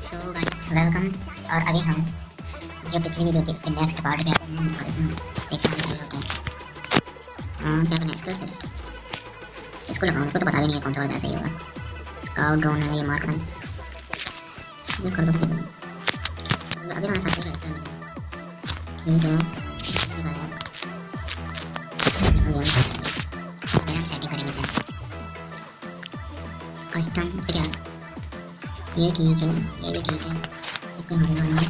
So guys, welcome और अभी हम जो पिछली वीडियो थी उसके नेक्स्ट पार्ट पे आते हैं और इसमें देखते हैं क्या होता है। क्या करना है इसको लगाऊं, मुझको तो पता भी नहीं है कौन सा वाला सही होगा। स्काउट ड्रोन है ये, मार्क करना ये कर दो किसी को। अभी हमारे साथ कैरेक्टर मिले ठीक है, पहले हम सेटिंग करेंगे जरा कस्टम। इस पे क्या है, ये ठीक है, ये भी ठीक है। इसको हम लगाएंगे।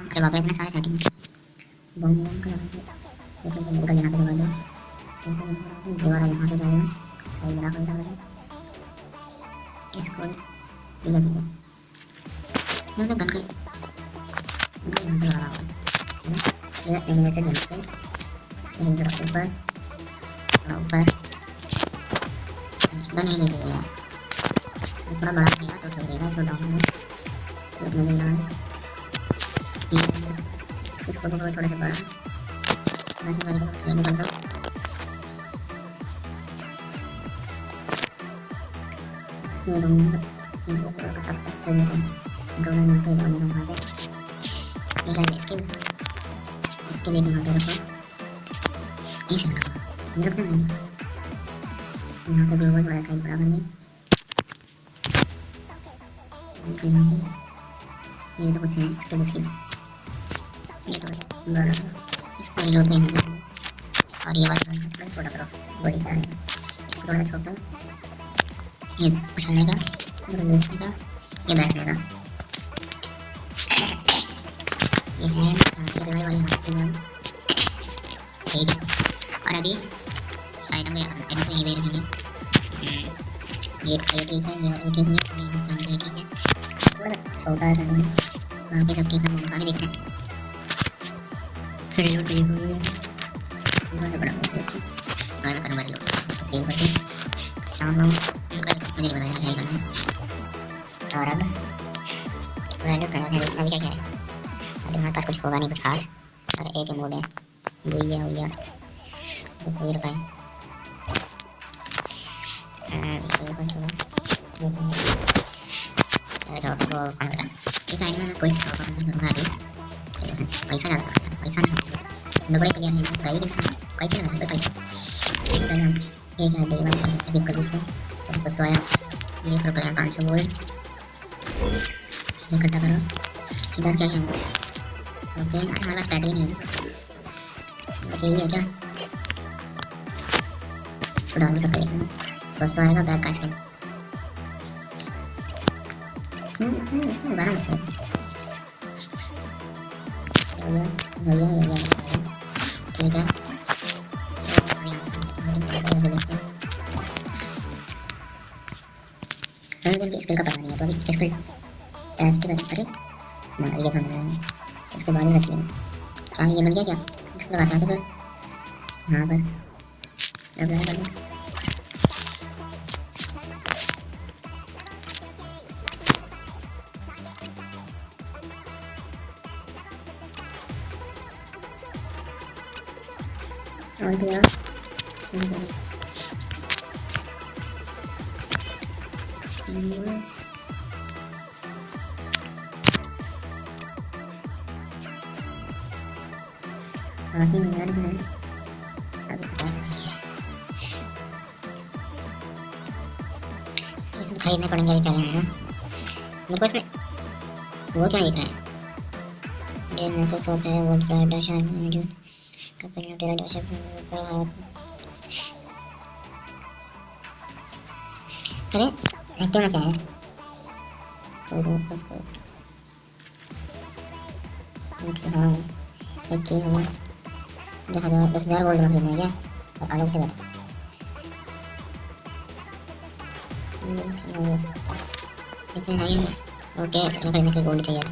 अरे बाप रे इतने सारे सेटिंग है। बम का लगाएंगे, देखो बम का यहाँ पे लगा दो, दीवार यहाँ पे जाएगा, सही बड़ा कर देंगे इसको। ठीक है ये तो गन का यहाँ पे लगा हुआ है, ये एनिमेटेड यहाँ पे यहीं पे ऊपर गन ही नहीं चाहिए यार, थोड़ा बड़ा रहेगा तो ठीक रहेगा। इसको डाउन करें इतना भी ना इसको थोड़ा सा बड़ा वैसे वाले को निकाल दो। ये रूम सिंपल का कट कर देते हैं ड्रोन में पे ड्रोन में पे ये गाइस इसके लिए यहाँ पे रखो, इस रखो ये रखते हैं यहाँ पे ग्लोबल थोड़ा साइड बड़ा कर दें। ये तो कुछ है इसके बिस्किट, ये तो बड़ा इसको रिलोड में है और ये वाला थोड़ा छोटा करो बड़ी चढ़ाने का, इसको थोड़ा छोटा ये उछलने का, ये बैठने का, ये है रिवाइव वाली ठीक है। और अभी आइटम को यहीं पे रखेंगे, ये ठीक है, ये ठीक है, ये स्टैंड ठीक है, थोड़ा सा छोटा कर देंगे, बाकी सब ठीक है। मौका भी देखते हैं रिलोड पे थोड़ा सा बड़ा करके और कन्वर्ट लो सेव करके साउंड लो, मुझे नहीं पता है क्या करना है। और अब रैंडम करना है, अभी क्या है अभी हमारे पास कुछ होगा नहीं कुछ खास, और एक मोड है भैया भैया तो कोई रुका है इस साइड में कोई नहीं करूँगा अभी, पैसा ज़्यादा है, पैसा नहीं बड़े प्लेयर हैं गाइड पैसे लगा पैसा। इस तरह हम एक घंटे बाद अभी कर उसको कुछ तो आया, ये कर गया 500 गोल्ड इकट्ठा करो। इधर क्या है ओके, हमारे पास पैट भी नहीं है बस यही है क्या, तो डाउनलोड करके देखना बस तो आएगा बैक का स्किन। गाना मस्त है ठीक है। मुझे स्किल का पता नहीं है तो अभी स्किल टेस्ट कर अरे ना ये तो मिला है उसके बाद ही रख लेंगे। क्या ये मिल गया क्या, इसको लगाते हैं तो फिर यहाँ पर अप्लाई कर दो। और भी यार बाकी यार इसमें खरीदने पड़ेंगे अभी पहले है ना। मेरे को इसमें वो क्यों नहीं दिख रहा है, ये माइक्रोसॉफ्ट है वर्ड राइटर शायद जो कंपनी तेरा जैसे अरे एक्टिव में क्या है हाँ एक चीज़ होगा 10,000 गोल्ड में खरीदना है क्या, और अलग से इतने है ओके खरीदने के गोल्ड चाहिए।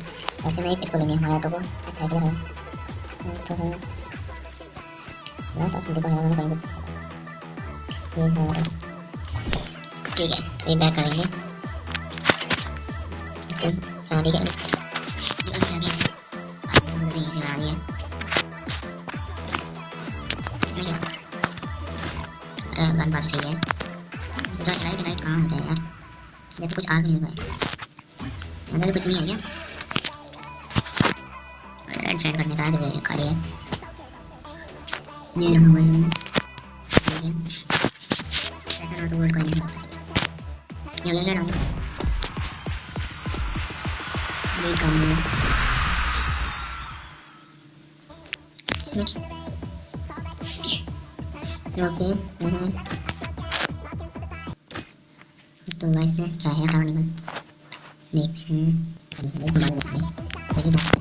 ऐसे में इसको लेंगे हमारे ऑटो को साइड पर है तो है ठीक है। ये बैक करेंगे ठीक है गन बार सही है। लाइट कहाँ होता है यार, जैसे कुछ आग नहीं हुआ है, यहाँ पे भी कुछ नहीं है क्या? रेड फ्रेंड करने का है तो खाली है। ये रहा वर्ल्ड, ऐसा ना तो वर्ल्ड कोई नहीं है। ये ले रहा हूँ वेट काम में इसमें ओके। तो गाइस में क्या है अराउंड में देखते हैं। ये तो बात नहीं तेरी डॉक्टर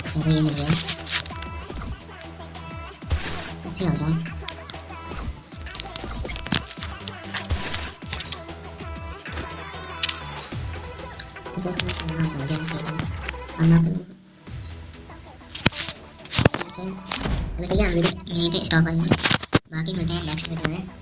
चलो ये मिल गया इससे हो जाए। जस्ट मैं करना होता है हम लोग ठीक है। हम वीडियो यहीं पे स्टॉप करेंगे, बाकी मिलते हैं नेक्स्ट वीडियो में।